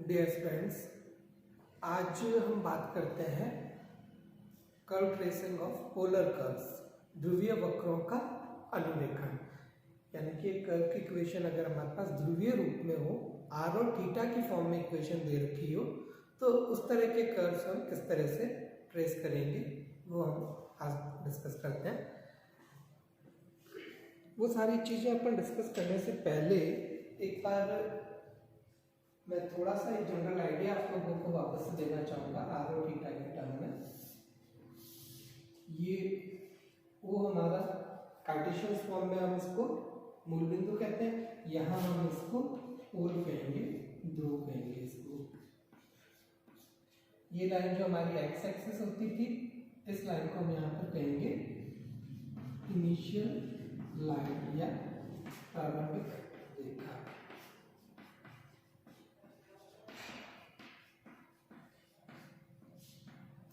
Dear friends, आज हम बात करते हैं curve tracing of polar curves, ध्रुवीय वक्रों का अनुरेखण। यानी कि एक कर्व की इक्वेशन अगर हमारे पास ध्रुवीय रूप में हो, आर और थीटा की फॉर्म में इक्वेशन दे रखी हो, तो उस तरह के कर्व्स हम किस तरह से ट्रेस करेंगे वो हम आज डिस्कस करते हैं। वो सारी चीज़ें अपन डिस्कस करने से पहले एक बार मैं थोड़ा सा एक जनरल आइडिया आप लोगों को वापस से देना चाहूँगा आर और थीटा के टर्म में। ये वो हमारा कार्टेशियन फॉर्म में हम इसको मूल बिंदु कहते हैं, यहाँ हम इसको पोल कहेंगे, ध्रुव कहेंगे इसको। ये लाइन जो हमारी एक्स एक्सिस होती थी, इस लाइन को हम यहाँ पर कहेंगे इनिशियल लाइन या प्रारंभिक रेखा।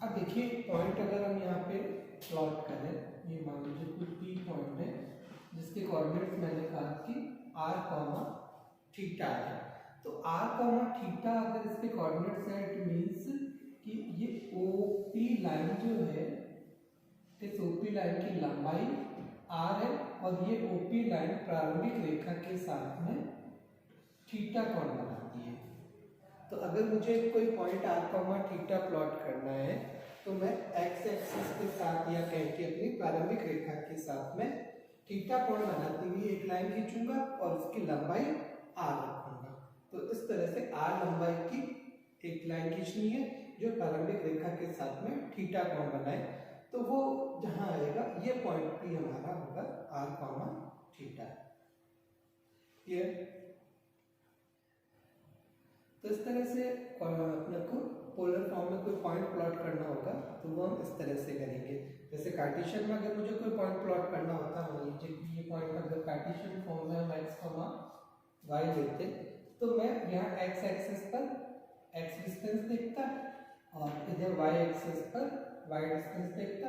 अब देखिए पॉइंट अगर हम यहाँ पे प्लॉट करें, ये मान लीजिए कोई पी पॉइंट है जिसके कोऑर्डिनेट्स मैंने कहा कि r कॉमा थीटा है। तो r कॉमा थीटा अगर इसके कोऑर्डिनेट्स हैं, इट मींस कि ये OP लाइन जो है, इस OP लाइन की लंबाई r है और ये OP लाइन प्रारंभिक रेखा के साथ में थीटा कोण बनाती है। तो अगर मुझे कोई point r comma theta plot करना है तो मैं x एक्सिस के साथ या कह के अपनी प्रारंभिक रेखा के साथ में थीटा कोण बनाती हुई एक लाइन खींचूंगा और उसकी लंबाई r रखूंगा। तो इस तरह से r लंबाई की एक लाइन खींचनी है जो प्रारंभिक रेखा के साथ में थीटा कोण बनाए। तो वो जहां आएगा ये पॉइंट भी हमारा होगा r कॉमा थीटा। ये तो इस तरह से अपने को पोलर फॉर्म में कोई पॉइंट प्लॉट करना होगा तो वो हम इस तरह से करेंगे। जैसे कार्टेशियन में अगर मुझे कोई पॉइंट प्लॉट करना होता, मान लीजिए कि ये पॉइंट अगर कार्टेशियन फॉर्म में हम x, y लेते तो मैं यहाँ x एक्सिस पर x डिस्टेंस देखता और इधर y एक्सिस पर y डिस्टेंस देखता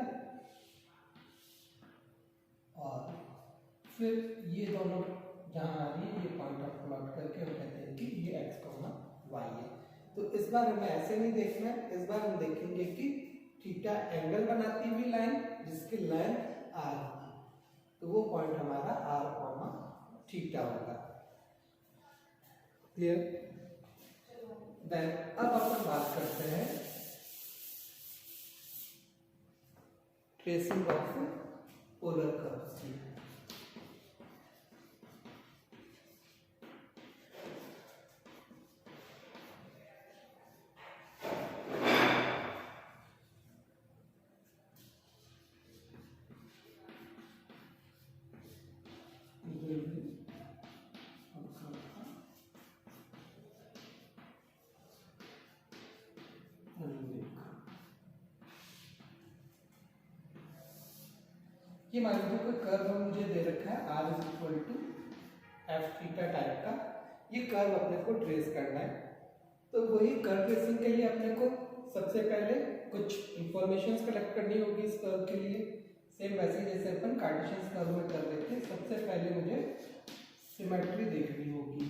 और फिर ये दोनों जहाँ आ रही है ये पॉइंट ऑफ प्लॉट करके हम कहते हैं कि ये x, y है। तो इस बार हमें ऐसे नहीं देखना है, इस बार हम देखेंगे कि थीटा एंगल बनाती हुई लाइन जिसकी लेंथ r है, तो वो पॉइंट हमारा r, थीटा होगा। क्लियर? देन अब अपन बात करते हैं ट्रेसिंग ऑफ पोलर कर्व्स की। ये मान लीजिए कोई कर्व मुझे दे रखा है r = f थीटा टाइप का, ये कर्व अपने को ट्रेस करना है। तो वही कर्व ट्रेसिंग के लिए अपने को सबसे पहले कुछ इंफॉर्मेशंस कलेक्ट करनी होगी इस कर्व के लिए। सेम वैसे जैसे अपन कार्टेशियन कर्व में कर लेते हैं, सबसे पहले मुझे सिमेट्री देखनी होगी।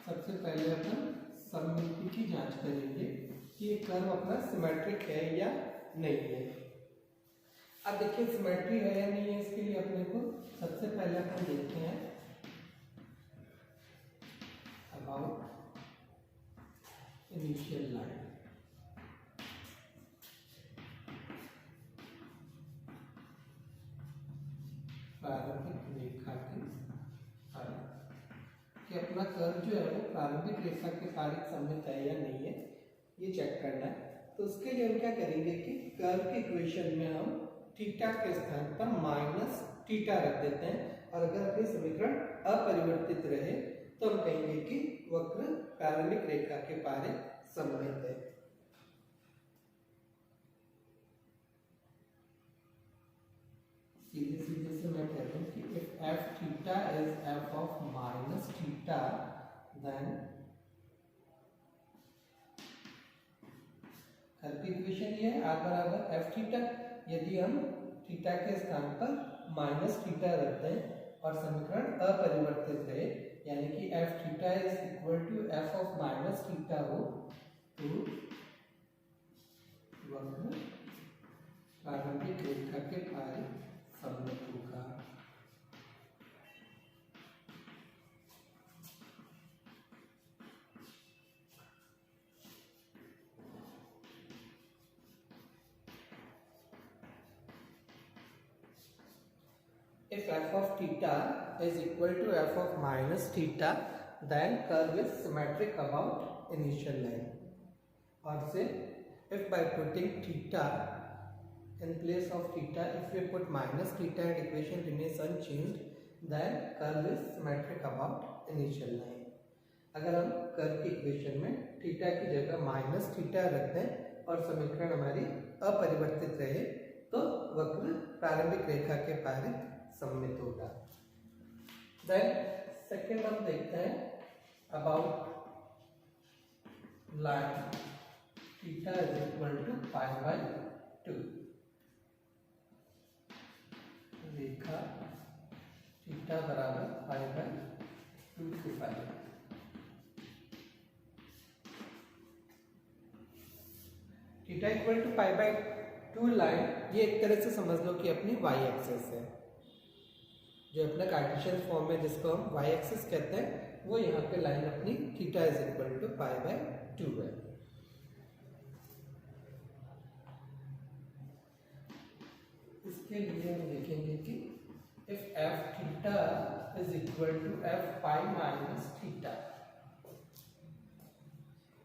सबसे पहले अपन सममिति की जांच करेंगे कि ये कर्व अपना सिमेट्रिक है या नहीं है। अब देखिए सिमेट्री है या नहीं है, इसके लिए अपने को सबसे पहले अपन देखते हैं अबाउट इनिशियल लाइन। प्रारंभिक रेखा के कि अपना कर्व जो है वो प्रारंभिक रेखा के पारित सममित है या नहीं है, ये चेक करना है। तो उसके लिए हम क्या करेंगे कि कर्व की इक्वेशन में हम थीटा के स्थान पर माइनस थीटा रख देते हैं और अगर अपनी समीकरण अपरिवर्तित रहे तो हम कहेंगे कि वक्र प्रारंभिक रेखा के पारित सममित है। सीधे सीधे से मैं कह रहा हूं कि if f theta is f of minus theta then curve की इक्वेशन ये है r बराबर f थीटा। यदि हम थीटा के स्थान पर माइनस थीटा रखते हैं और समीकरण अपरिवर्तित रहे यानी कि f theta is equal to f of minus theta हो तो वक्र प्रारंभिक रेखा के पारित सममित होगा। If f of theta is equal to f of minus theta, then curve is symmetric about initial line. Or say, if by putting theta in place of theta, if we put minus theta and equation remains unchanged, then curve is symmetric about initial line. अगर हम curve की equation में theta की जगह minus theta रख दें और समीकरण हमारी अपरिवर्तित रहे तो वक्र प्रारंभिक रेखा के पारित सममित होगा। देन सेकेंड हम देखते हैं about line theta is equal to pi by 2। रेखा थीटा बराबर पाई बाय 2 के pi. Theta equal to pi by 2 line ये एक तरह से समझ लो कि अपनी वाई एक्सिस है, जो अपना कार्टेशियन फॉर्म में जिसको हम वाई एक्सिस कहते हैं वो यहाँ पे लाइन अपनी theta is equal to pi by 2 है। इसके लिए हम देखेंगे कि if f theta is equal to f pi minus theta,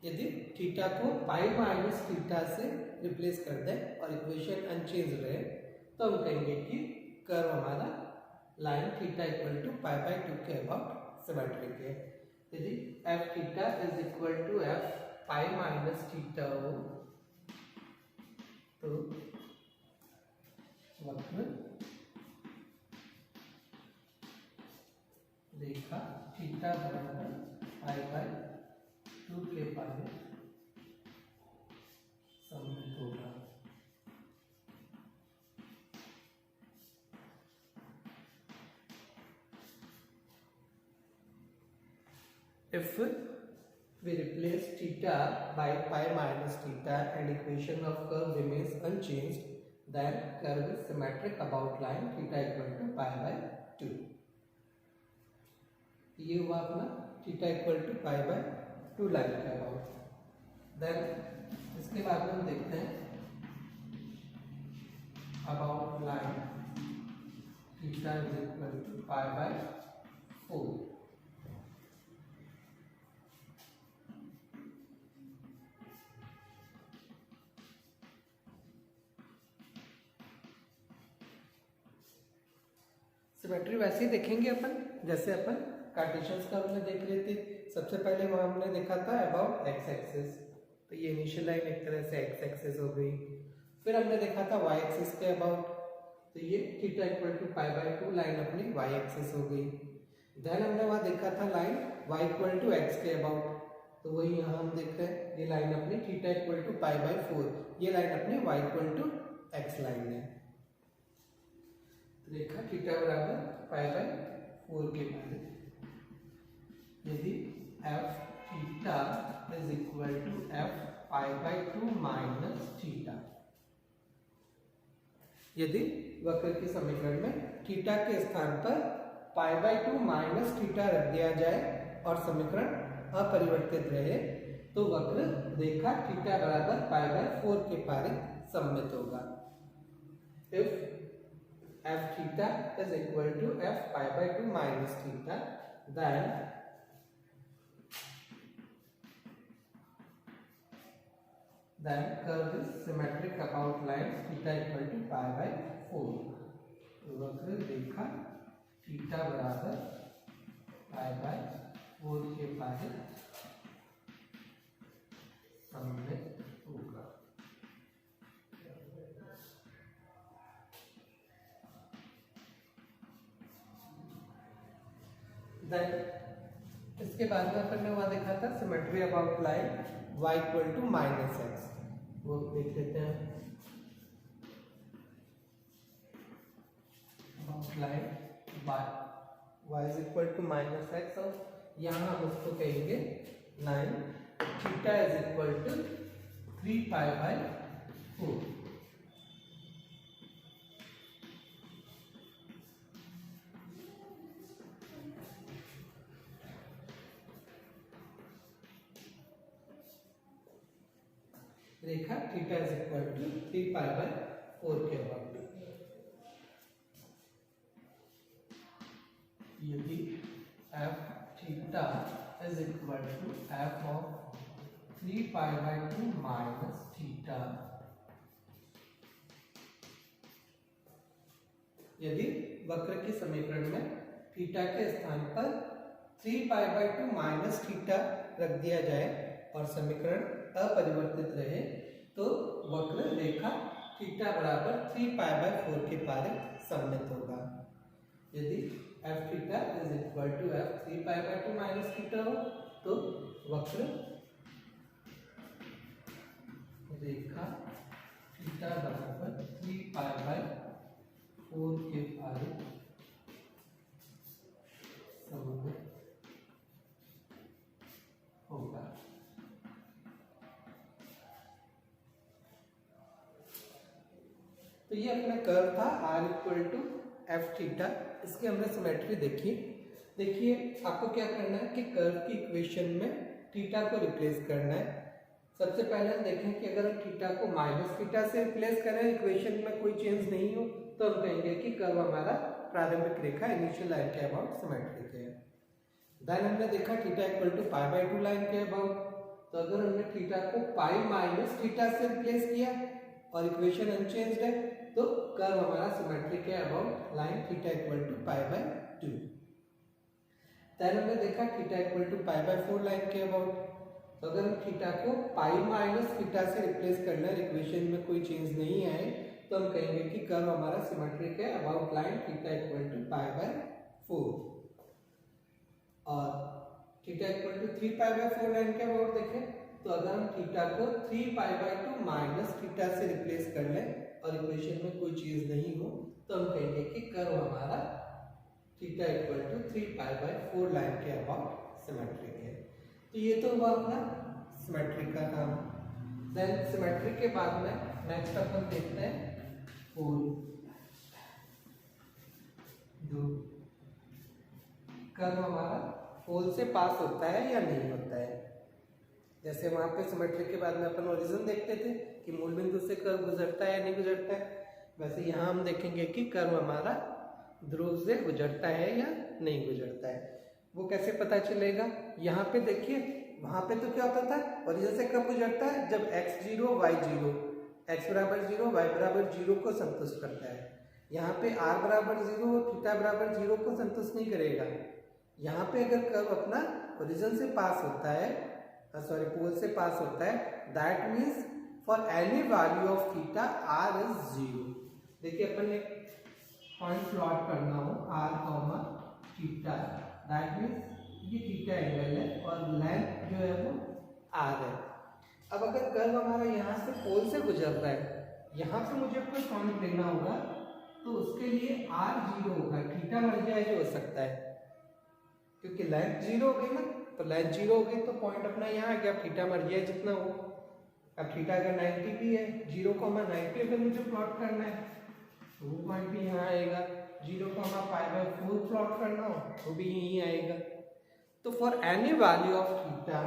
यदि थीटा को पाई माइनस थीटा से रिप्लेस कर दें और इक्वेशन अनचेंज रहे तो हम कहेंगे कि कर्व हमारा line theta equal to pi by 2 के अबाउट सिमेट्रिक है। यदि f theta is equal to f pi minus theta हो तो वक्र रेखा थीटा बराबर पाई बाय 2 के पारित सममित होगा। If we replace theta by pi minus theta and equation of curve remains unchanged, then curve is symmetric about line theta equal to pi by 2। ये हुआ अपना theta equal to pi by 2 line का about. Then इसके बाद में हम देखते हैं about line theta is equal to pi by 4। Symmetry वैसे ही देखेंगे अपन जैसे अपन कार्टेशियन कर्व में देख रहे थे। सबसे पहले वहां हमने देखा था अबाउट एक्स एक्सिस, तो ये इनिशियल लाइन एक तरह से एक्स एक्सिस हो गई। फिर हमने देखा था वाई एक्सिस के अबाउट, तो ये theta equal to pi by 2 line अपनी वाई एक्सिस हो गई। देन हमने वहां देखा था line y equal to x के अबाउट, तो वही यहाँ हम देख रहे हैं ये लाइन अपनी theta equal to pi by 4, ये लाइन अपनी y equal to x line है। रेखा थीटा बराबर पाई बाय 4 के पारित। यदि f theta is equal to f pi by 2 minus theta, यदि वक्र के समीकरण में थीटा के स्थान पर पाई बाय 2 माइनस थीटा रख दिया जाए और समीकरण अपरिवर्तित रहे तो वक्र रेखा थीटा बराबर पाई बाय 4 के पारित सममित होगा। If f theta is equal to f pi by 2 minus theta, then curve is symmetric about line theta equal to pi by 4। वक्र रेखा थीटा बराबर पाई बाय 4 के पारित सममित होगा। देन इसके बाद में अपन ने वहां देखा था symmetry about line y equal to minus x, वो देख लेते हैं। About line y is equal to minus x, और यहाँ हम उसको कहेंगे line theta is equal to 3π/4। रेखा थीटा इज इक्वल टू 3π/4 के अबाउट। यदि f theta is equal to f of 3π/2 minus theta, यदि वक्र के समीकरण में थीटा के स्थान पर 3π/2 माइनस थीटा रख दिया जाए और समीकरण अपरिवर्तित रहे, तो वक्र रेखा थीटा बराबर 3π/4 के पारित सममित होगा। यदि f theta is equal to f 3π/2 minus theta हो, तो वक्र रेखा थीटा बराबर 3π/4 के पारित सममित होगा। तो ये अपना कर्व था r equal to f theta. इसकी हमने सिमेट्री देखी। देखिए आपको क्या करना है कि कर्व की इक्वेशन में थीटा को रिप्लेस करना है। सबसे पहले हम देखें कि अगर हम थीटा को माइनस थीटा से रिप्लेस करें, इक्वेशन में कोई चेंज नहीं हो, तो हम कहेंगे कि कर्व हमारा प्रारंभिक रेखा इनिशियल लाइन के अबाउट सिमेट्रिक है। देन हमने देखा थीटा इक्वल टू π/2 लाइन के अबाउट। तो अगर हमने थीटा को पाई माइनस थीटा से रिप्लेस किया और इक्वेशन अनचेंज्ड है, तो कर्व हमारा सिमेट्रिक है about line theta equal to π/2। Then हमने देखा थीटा इक्वल टू π/4 लाइन के अबाउट। तो अगर हम थीटा को पाई माइनस थीटा से रिप्लेस करना है, इक्वेशन में कोई चेंज नहीं आए, तो हम कहेंगे कि कर्व हमारा सिमेट्रिक है about line theta equal to π/4। और थीटा इक्वल टू 3π/4 लाइन के अबाउट देखें, तो अगर हम थीटा को 3π/2 माइनस थीटा से रिप्लेस कर लें और इक्वेशन में कोई चीज नहीं हो, तो हम कहेंगे कि कर्व हमारा थीटा इक्वल टू 3π/4 लाइन के अबाउट सिमेट्रिक है। तो ये तो हुआ अपना सिमेट्रिक का काम। देन सिमेट्रिक के बाद में नेक्स्ट अपन देखते हैं पोल। जो कर्व हमारा पोल से पास होता है या नहीं होता है। जैसे वहां पे सिमेट्रिक के बाद में अपन ओरिजिन देखते थे कि मूल बिंदु से कर्व गुजरता है या नहीं गुजरता है, वैसे यहाँ हम देखेंगे कि कर्व हमारा ध्रुव से गुजरता है या नहीं गुजरता है। वो कैसे पता चलेगा? यहाँ पे देखिए, वहां पे तो क्या होता था, ओरिजिन से कब गुजरता है? जब x 0 y 0, x बराबर 0 y बराबर 0 को संतुष्ट करता है। यहाँ पे r बराबर 0 थीटा बराबर 0 को संतुष्ट नहीं करेगा। यहाँ पे अगर कर्व अपना ओरिजिन से पास होता है, सॉरी पोल से पास होता है, that means for any value of theta r is 0। देखिए अपन एक पॉइंट प्लॉट करना हो r, थीटा, दैट मीन्स ये थीटा एंगल है और लेंथ जो है वो r है। अब अगर कर्व हमारा यहाँ से पोल से गुजर रहा है, यहाँ पे मुझे कोई पॉइंट लेना होगा, तो उसके लिए r 0 होगा, थीटा मर्जिया जो हो सकता है, क्योंकि लेंथ 0 होगी ना, तो लेंथ 0 होगी तो पॉइंट अपना यहाँ आ गया, थीटा मर्जिया जितना हो। अब थीटा अगर 90 भी है, 0,90 अगर मुझे प्लॉट करना है, तो वो पॉइंट भी यहाँ आएगा। 0,π/4 प्लॉट करना हो तो भी यही आएगा। तो for any value of theta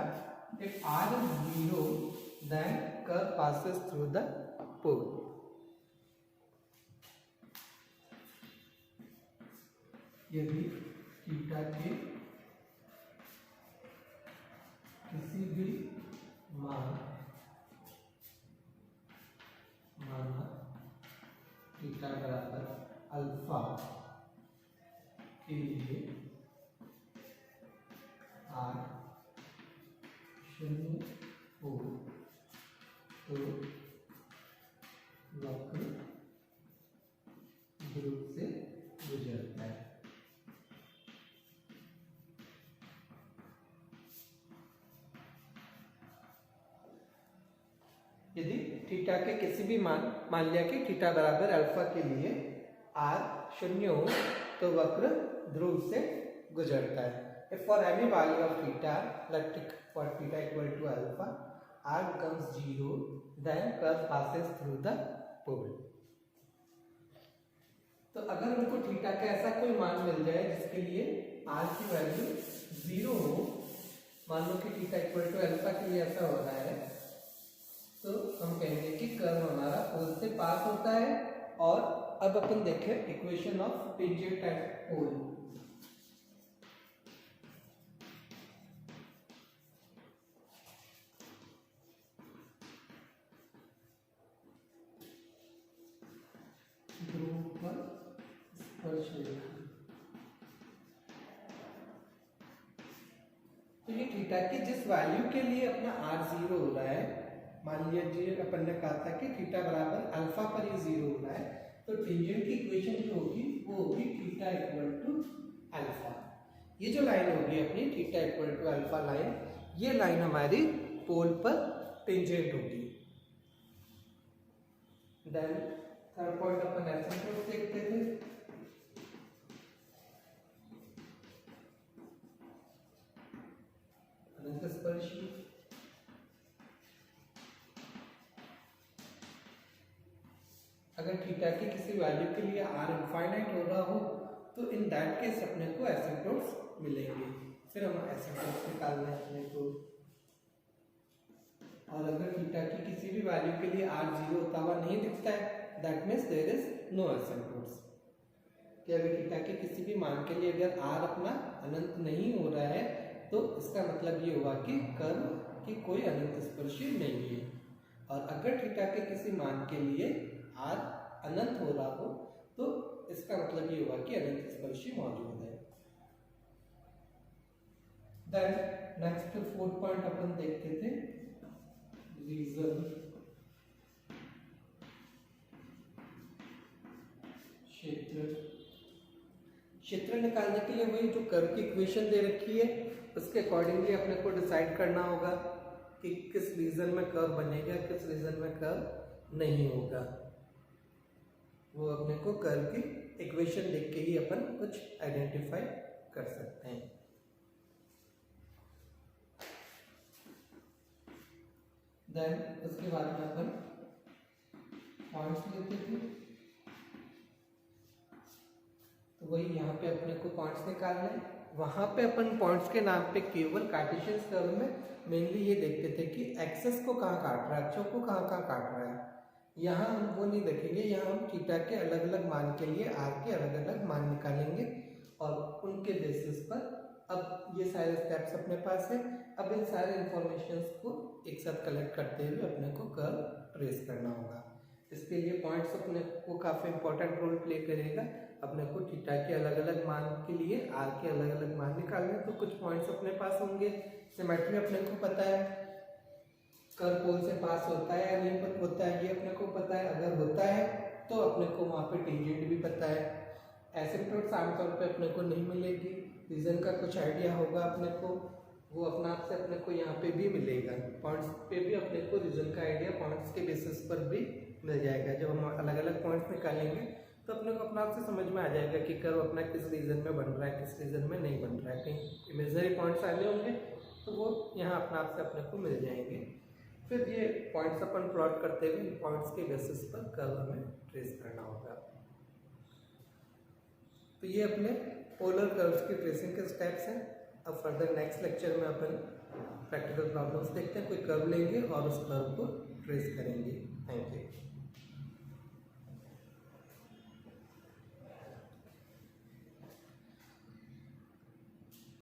if r is 0 then curve passes through the pole। यदि थीटा के किसी भी मान माना थीटा बराबर अल्फा के लिए r 0 हो, तो वक्र ध्रुव से गुजरता है। यदि थीटा के किसी भी मान लिया कि थीटा बराबर अल्फा के लिए r 0 हो, तो वक्र ध्रुव से गुजरता है। If for any value of theta, let's take for theta equal to alpha, r becomes 0, then curve passes through the pole. तो अगर हमको थीटा का ऐसा कोई मान मिल जाए जिसके लिए r की वैल्यू 0 हो, मान लो कि थीटा इक्वल टू अल्फा के लिए ऐसा हो रहा है, तो हम कहेंगे कि कर्व हमारा पोल से पास होता है। और अब अपन देखें इक्वेशन ऑफ टेंजेंट एट पोल। ध्रुव पर स्पर्शरेखा। तो ये थीटा की जिस वैल्यू के लिए अपना r 0 हो रहा है, मान लीजिए अपन ने कहा था कि थीटा बराबर अल्फा पर ये 0 हो रहा है, तो टेंजेंट की इक्वेशन जो होगी वो होगी थीटा इक्वल टू अल्फा। ये जो लाइन होगी अपनी theta equal to alpha line, ये लाइन हमारी पोल पर टेंजेंट होगी। देन थर्ड पॉइंट अपन एसिम्प्टोट देखते थे। अनंत स्पर्शी। अगर थीटा की किसी वैल्यू के लिए r इनफाइनाइट हो रहा हो, तो इन दैट केस अपने को एसिम्प्टोट्स मिलेंगे। फिर हम एसिम्प्टोट्स निकालना है अपने को। और अगर थीटा की किसी भी वैल्यू के लिए r 0 होता हुआ नहीं दिखता है, that means there is no asymptotes. कि अगर थीटा के किसी भी मान के लिए अगर r अपना अनंत नहीं हो रहा है, तो इसका मतलब ये हुआ कि कर्व की कोई अनंत स्पर्शी नहीं है। और अगर थीटा के किसी मान के लिए r अनंत हो रहा हो, तो इसका मतलब ये हुआ कि अनंत स्पर्शी मौजूद है। देन नेक्स्ट फोर्थ पॉइंट अपन देखते थे, रीजन क्षेत्र। क्षेत्र निकालने के लिए वही जो कर्व की इक्वेशन दे रखी है, उसके अकॉर्डिंगली अपने को डिसाइड करना होगा कि किस रीजन में कर्व बनेगा, किस रीजन में कर्व नहीं होगा। वो अपने को कर्व की इक्वेशन देख के ही अपन कुछ आइडेंटिफाई कर सकते हैं। देन उसके बाद में अपन पॉइंट्स लेते थे। तो वही यहाँ पे अपने को पॉइंट्स निकालना है। वहाँ पे अपन पॉइंट्स के नाम पे केवल कार्टेशियन कर्व में मेनली ये देखते थे कि एक्सेस को कहाँ काट रहा है, अक्षों को कहाँ कहाँ काट रहा है। यहाँ हम वो नहीं देखेंगे, यहाँ हम थीटा के अलग अलग मान के लिए r के अलग अलग मान निकालेंगे और उनके बेसिस पर अब ये सारे स्टेप्स अपने पास है। अब इन सारे इंफॉर्मेशंस को एक साथ कलेक्ट करते हुए अपने को कर्व ट्रेस करना होगा। इसके लिए पॉइंट्स अपने को काफ़ी इंपॉर्टेंट रोल प्ले करेगा। अपने को थीटा के अलग अलग मान के लिए r के अलग अलग मान निकालने, तो कुछ पॉइंट्स अपने पास होंगे। सिमेट्री अपने को पता है, कर्व पोल से पास होता है या नहीं होता है, ये अपने को पता है। अगर होता है तो अपने को वहाँ पे टेंजेंट भी पता है। एसिम्प्टोट्स आमतौर पे अपने को नहीं मिलेगी, रीजन का कुछ आइडिया होगा अपने को, वो अपना आप से अपने को यहाँ पे भी मिलेगा। पॉइंट्स पे भी अपने को रीजन का आइडिया पॉइंट्स के बेसिस पर भी मिल जाएगा। जब हम अलग अलग पॉइंट्स निकालेंगे तो अपने को अपना आप से समझ में आ जाएगा कि कर्व अपना किस रीजन में बन रहा है, किस रीजन में नहीं बन रहा है। कहीं इमेजनरी पॉइंट्स आने होंगे तो वो यहाँ अपना आप से अपने को मिल जाएंगे। फिर ये पॉइंट्स अपन प्लॉट करते हुए पॉइंट्स के बेसिस पर कर्व हमें ट्रेस करना होगा। तो ये अपने पोलर कर्व्स की ट्रेसिंग के स्टेप्स हैं। अब फर्दर नेक्स्ट लेक्चर में अपन प्रैक्टिकल प्रॉब्लम्स देखते हैं। कोई कर्व लेंगे और उस कर्व को ट्रेस करेंगे।